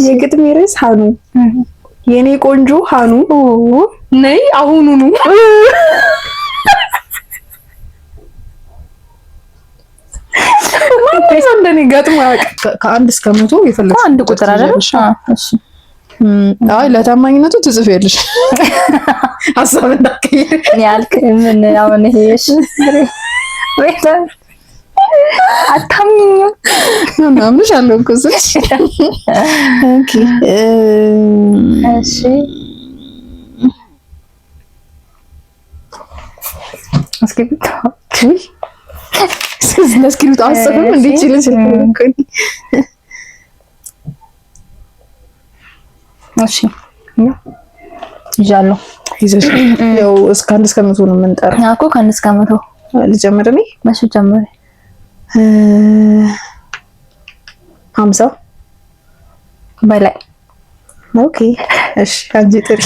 የግጥሜ ርዕስ ሀኑ የኔ ቆንጆ ሀኑ ነይ አሁኑኑ። ማለት እንደኔ ገጥሞ ከ1 እስከ 100 የፈለግሽ አንድ ቁጥር አይደል? እሺ አይ ለታማኝነቱ ትጽፊያለሽ። ሀሳብ እንዳትቀይር ያልክ ምን አሁን ይሄ እሺ ወይስ አታምኝም? ምናምንሽ አለው እኮ እሺ ኦኬ እሺ እስኪብቶ እስኪብቶ አሰብም እንዴ ይችላል እኮ እሺ ይጃለው ይዘሽ ያው እስከ 1 እስከ 100 ነው የምንጠራው እኮ ከ1 እስከ 100 ልጀምር እኔ መቼ ጀምሬ 50 በላይ ኦኬ እሺ አንጂ ጥሪ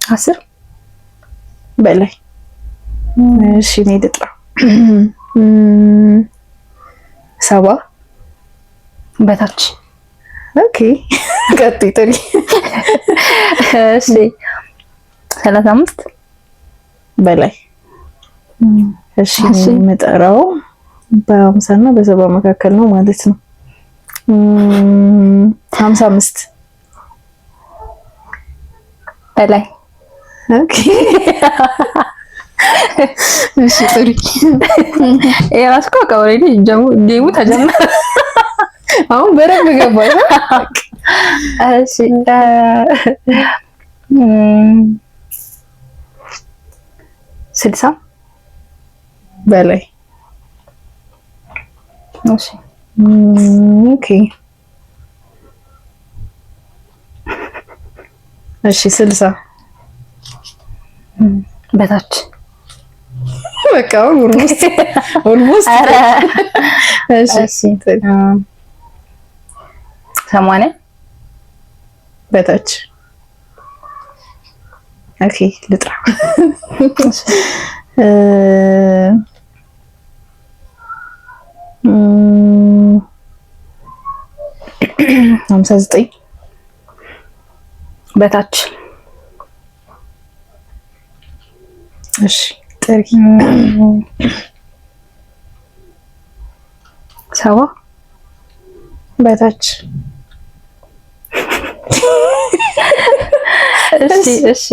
10 በላይ እሺ እኔ ልጥራ 70 በታች ኦኬ ቀጥይ ጥሪ እሺ 35 በላይ እሺ የምጠራው በ50 እና በ70 መካከል ነው ማለት ነው 55 በላይ ኦኬ እሺ ጥሪ የራስኮ ከወሬ ጌሙ ተጀመረ አሁን በደንብ ገባኝ እሺ 60 በላይ እሺ ኦኬ እሺ 60 በታች በቃ ኦልሞስት እሺ 80 በታች ኦኬ ልጥራ 59 በታች እሺ ጥሪ 70 በታች እሺ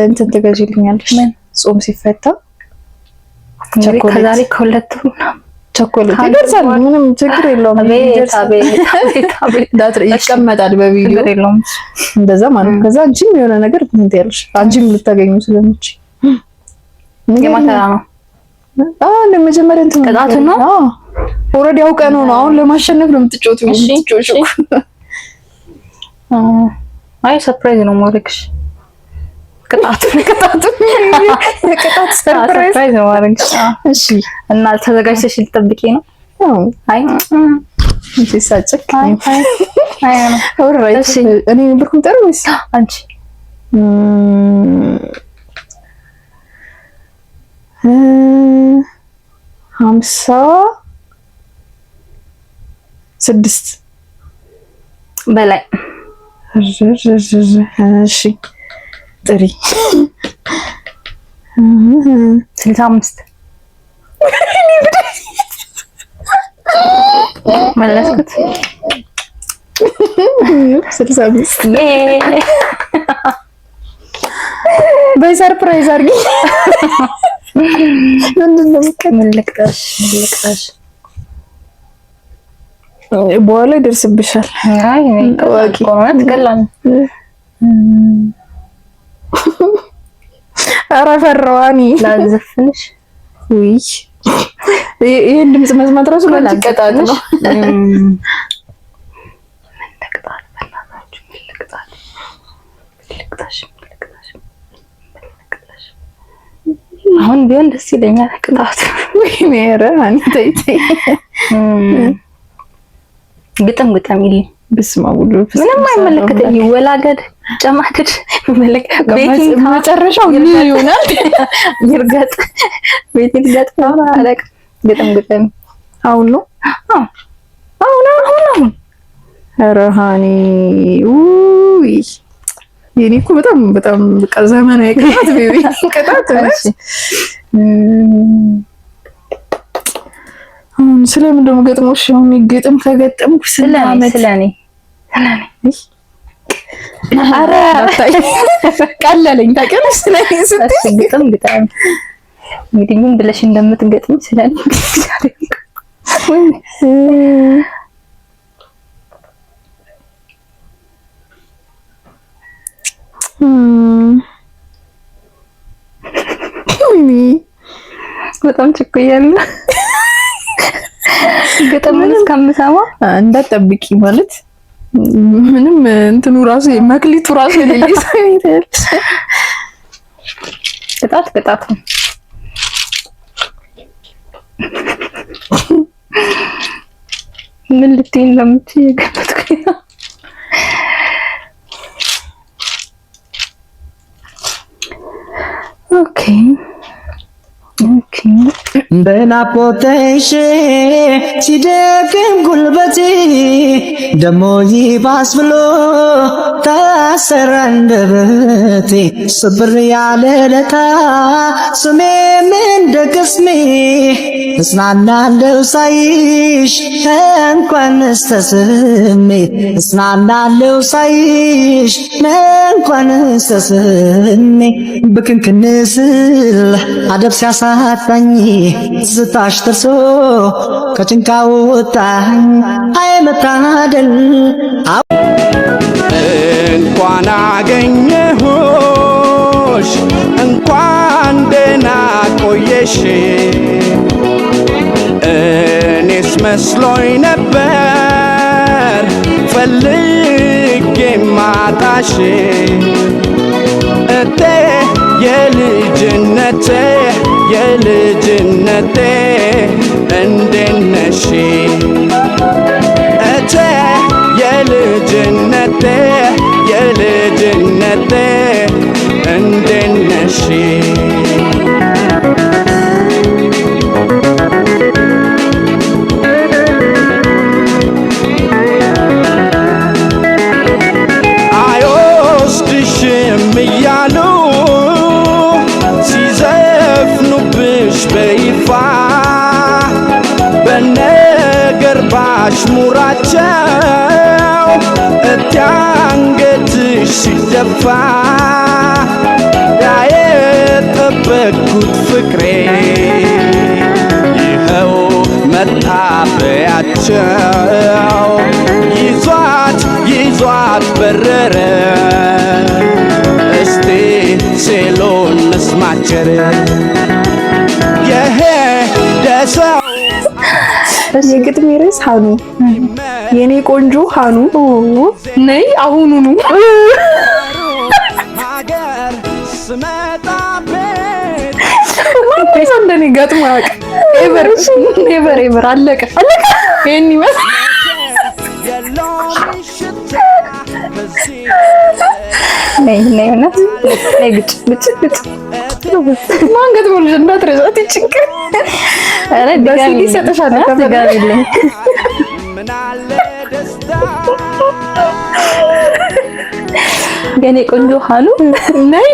እንትን ትገዢልኛለሽ ጾም ሲፈታ ከዛሬ ከሁለቱ ቸኮሌት ይደርሳል ምንም ችግር የለውም ይቀመጣል በቪዲዮ እንደዛ ማለት ከዛ አንቺም የሆነ ነገር እንትን ያለሽ አንቺም ልታገኙ ስለምች የማተራ ነው ለመጀመሪያ እንትን ቅጣቱ ነው ኦልሬዲ አውቀ ነው አሁን ለማሸነፍ ነው የምትጮቱ አይ ሰርፕራይዝ ነው ማድረግሽ ቅጣት ሰርፕራይዝ ነው ማድረግሽ እሺ እና ተዘጋጅተሽ ልትጠብቂ ነው አይ ሲሳጭክ አይ ኦልራይት እሺ እኔ ነበርኩኝ ጠሩ ወይስ አንቺ 56 በላይ እሺ ጥሪ 65 መለስኩት 65 በሰርፕራይዝ አድርጊ ምንድነው ምልክታሽ በኋላ ይደርስብሻል አይ ወቂ ቆመት ቀላል ኧረ ፈራዋኒ ላዘፍንሽ ውይ ይሄን ድምጽ መስማት ራሱ ለጭቀጣት ነው ምልክታሽ በእናታችሁ ምልክታሽ አሁን ቢሆን ደስ ይለኛል ቅጣት ወይ ሜረ አንተ ግጥም ይልኝ በስመ አብ ወልድ ምንም አይመለከተኝ ወላገድ ጨማክድ ቤቲንግ መጨረሻው ምን ይሆናል ይርገጥ ቤቲንግ ገጥ አለቅ ግጥም አሁን ነው አሁን ረሃኒ ውይ የኔ እኮ በጣም በቃ ዘመናዊ ቅጣት ቤቢ ቅጣት ነሽ። አሁን ስለምን ደግሞ ገጥሞሽ ነው የሚገጥም ከገጠምኩ ስለኔ ኧረ ቀለለኝ ታውቂያለሽ። ስለኔ ስትይ ግጥም እንግዲህ ምን ብለሽ እንደምትገጥሚ ስለኔ በጣም ችኩያለሁ። ግጥሙን እስከምሰማ እንዳትጠብቂ ማለት ምንም እንትኑ ራሱ መክሊቱ ራሱ የሌለ ቅጣት ምን ልትይ እንደምትይ ገባትኩኝ። ኦኬ በናፍቆትሽ ሲደክም ጉልበቴ ደሞ ይባስ ብሎ ታሰረ አንደበቴ ስብር ያለ ለታ ስሜም እንደ ቅስሜ እጽናናለሁ ሳይሽ እንኳንስ ተስሜ እጽናናለሁ ሳይሽ እንኳንስ ተስሜ ብክንክን ስል አደብ ሲያሳጣኝ ትዝታሽ ደርሶ ከጭንቃ ወጣኝ አይመታደል እንኳን አገኘሁሽ እንኳን ደህና ቆየሽ እኔስ መስሎኝ ነበር ፈልጌ ማጣሽ እቴ የልጅነቴ እንዴት ነሽ እቴ የልጅነቴ እንዴት ነሽ አይወስድሽም እያሉ ሲዘፍኑብሽ በይፋ በነገር ባሽሙራቸው እቴ አንገትሽ ሲደፋ ያየጠበቅኩት ፍቅሬ ይኸው መታበያቸው ይዟት በረረ እስቲ ሴሎን መስማቸር የሄደ ሰው የግጥሜ ርዕስ ሃኑ የኔ ቆንጆ ሃኑ ነይ አሁኑኑ ሀገር ስመጣ ማንስ እንደኔ ገጥሞ ያውቅ ኤቨር አለቀ ይሄን ይመስል ነይ ግጭ ማን ገጥሞልሽ እንዳትረሳት ይጭንቅ አረ በሲዲ ሰጥሻለሁ ተጋቢልኝ ምን አለ ደስታ የኔ ቆንጆ ሃኑ ነይ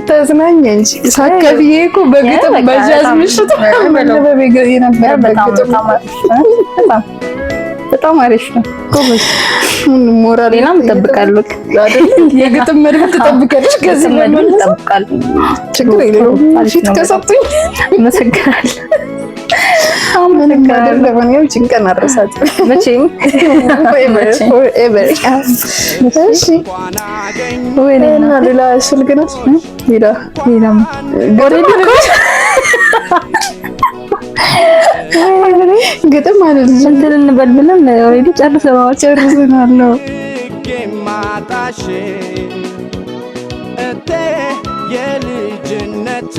ተዝናኝ እንጂ ሳከብዬ እኮ በግጥም በጃዝ ምሽት መነበብ የነበረበት በጣም አሪፍ ነው። ሞራል ሌላም እጠብቃለሁ አይደል? የግጥም መድብል ትጠብቃለሽ? ከዚህ መድብል እጠብቃለሁ። ችግር የለውም። ፊት ከሰጡኝ መሰግናለሁ። ምንም አይደለም። እኔም ጭንቀን አረሳት መቼም ኤቨር እሺ። ወይኔና ሌላ ስልክ ነው ሌላም ግጥም አይደለም እንትን እንበል ብለን ኦሬዲ ጨርሰናል ነው ማጣሽ እቴ የልጅነቴ